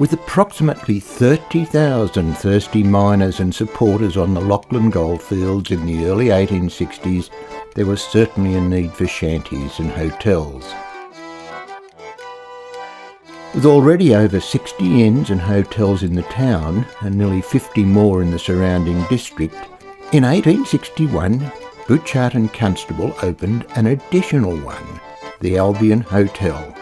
With approximately 30,000 thirsty miners and supporters on the Lachlan goldfields in the early 1860s, there was certainly a need for shanties and hotels. With already over 60 inns and hotels in the town and nearly 50 more in the surrounding district, in 1861 Butchart and Constable opened an additional one, the Albion Hotel.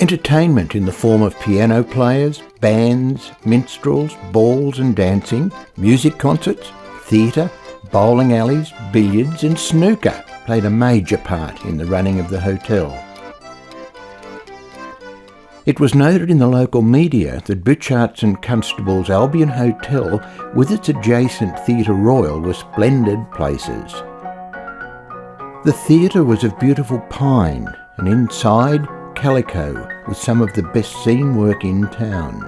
Entertainment in the form of piano players, bands, minstrels, balls and dancing, music concerts, theatre, bowling alleys, billiards and snooker played a major part in the running of the hotel. It was noted in the local media that Butchart's and Constable's Albion Hotel with its adjacent Theatre Royal were splendid places. The theatre was of beautiful pine and inside calico with some of the best scene work in town.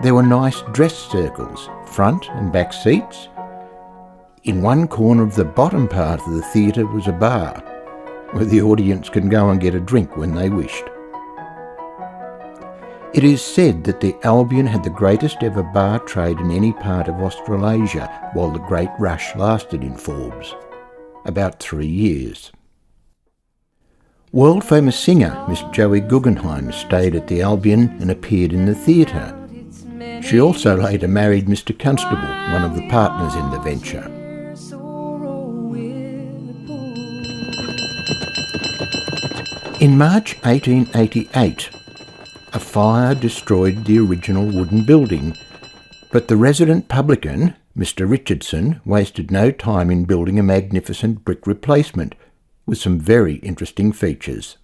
There were nice dress circles, front and back seats. In one corner of the bottom part of the theatre was a bar, where the audience could go and get a drink when they wished. It is said that the Albion had the greatest ever bar trade in any part of Australasia while the Great Rush lasted in Forbes, about 3 years. World-famous singer Miss Joey Guggenheim stayed at the Albion and appeared in the theatre. She also later married Mr. Constable, one of the partners in the venture. In March 1888, a fire destroyed the original wooden building, but the resident publican, Mr. Richardson, wasted no time in building a magnificent brick replacement with some very interesting features.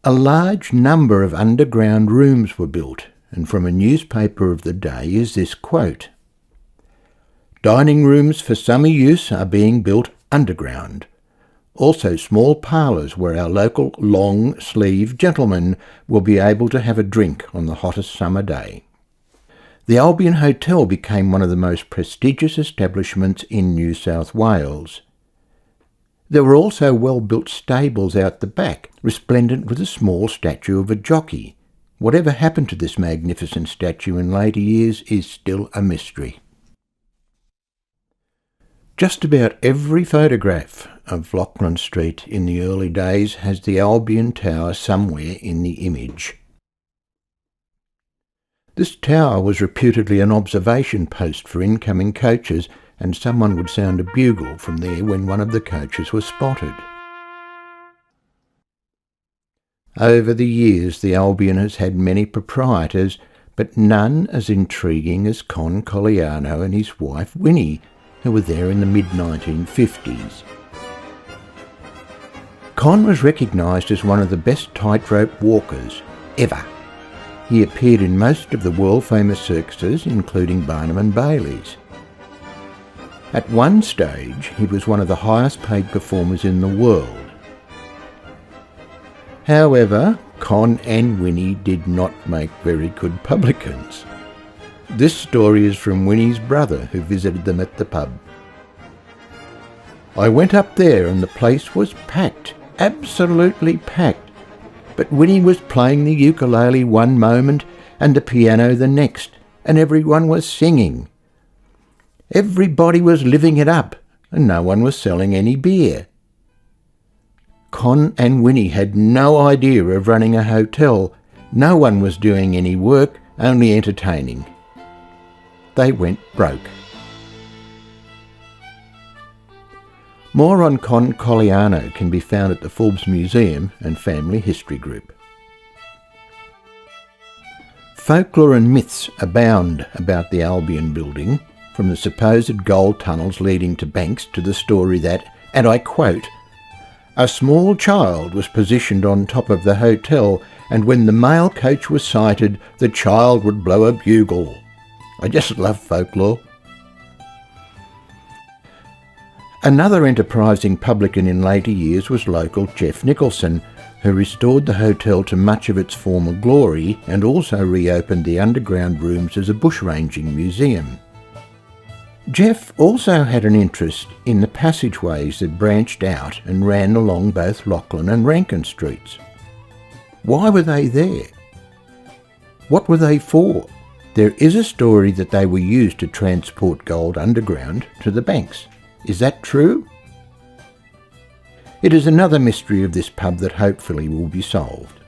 A large number of underground rooms were built, and from a newspaper of the day is this quote: "Dining rooms for summer use are being built underground. Also small parlours where our local long-sleeve gentlemen will be able to have a drink on the hottest summer day." The Albion Hotel became one of the most prestigious establishments in New South Wales. There were also well-built stables out the back, resplendent with a small statue of a jockey. Whatever happened to this magnificent statue in later years is still a mystery. Just about every photograph of Lachlan Street in the early days has the Albion Tower somewhere in the image. This tower was reputedly an observation post for incoming coaches, and someone would sound a bugle from there when one of the coaches was spotted. Over the years the Albion has had many proprietors, but none as intriguing as Con Colleano and his wife Winnie, who were there in the mid-1950s. Con was recognised as one of the best tightrope walkers ever. He appeared in most of the world-famous circuses, including Barnum and Bailey's. At one stage, he was one of the highest-paid performers in the world. However, Con and Winnie did not make very good publicans. This story is from Winnie's brother, who visited them at the pub. "I went up there and the place was packed, absolutely packed. But Winnie was playing the ukulele one moment and the piano the next, and everyone was singing. Everybody was living it up, and no one was selling any beer. Con and Winnie had no idea of running a hotel. No one was doing any work, only entertaining. They went broke." More on Con Colleano can be found at the Forbes Museum and Family History Group. Folklore and myths abound about the Albion building, from the supposed gold tunnels leading to banks to the story that, and I quote, "A small child was positioned on top of the hotel, and when the mail coach was sighted, the child would blow a bugle." I just love folklore. Another enterprising publican in later years was local Jeff Nicholson, who restored the hotel to much of its former glory and also reopened the underground rooms as a bushranging museum. Jeff also had an interest in the passageways that branched out and ran along both Lachlan and Rankin streets. Why were they there? What were they for? There is a story that they were used to transport gold underground to the banks. Is that true? It is another mystery of this pub that hopefully will be solved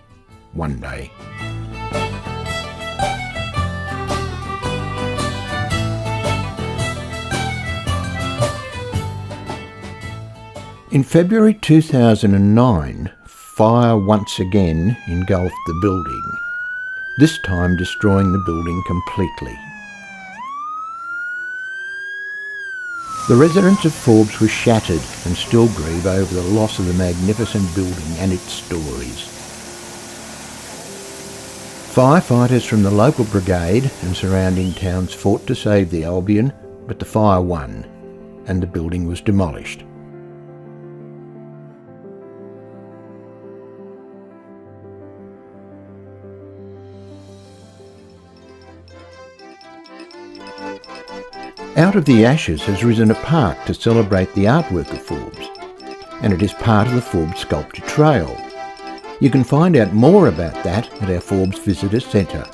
one day. In February 2009, fire once again engulfed the building, this time destroying the building completely. The residents of Forbes were shattered and still grieve over the loss of the magnificent building and its stories. Firefighters from the local brigade and surrounding towns fought to save the Albion, but the fire won and the building was demolished. Out of the ashes has risen a park to celebrate the artwork of Forbes, and it is part of the Forbes Sculpture Trail. You can find out more about that at our Forbes Visitor Centre.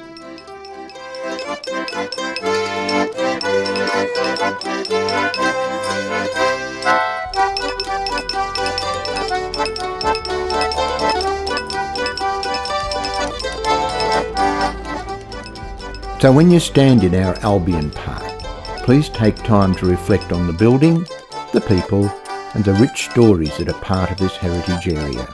So when you stand in our Albion Park, please take time to reflect on the building, the people, and the rich stories that are part of this heritage area.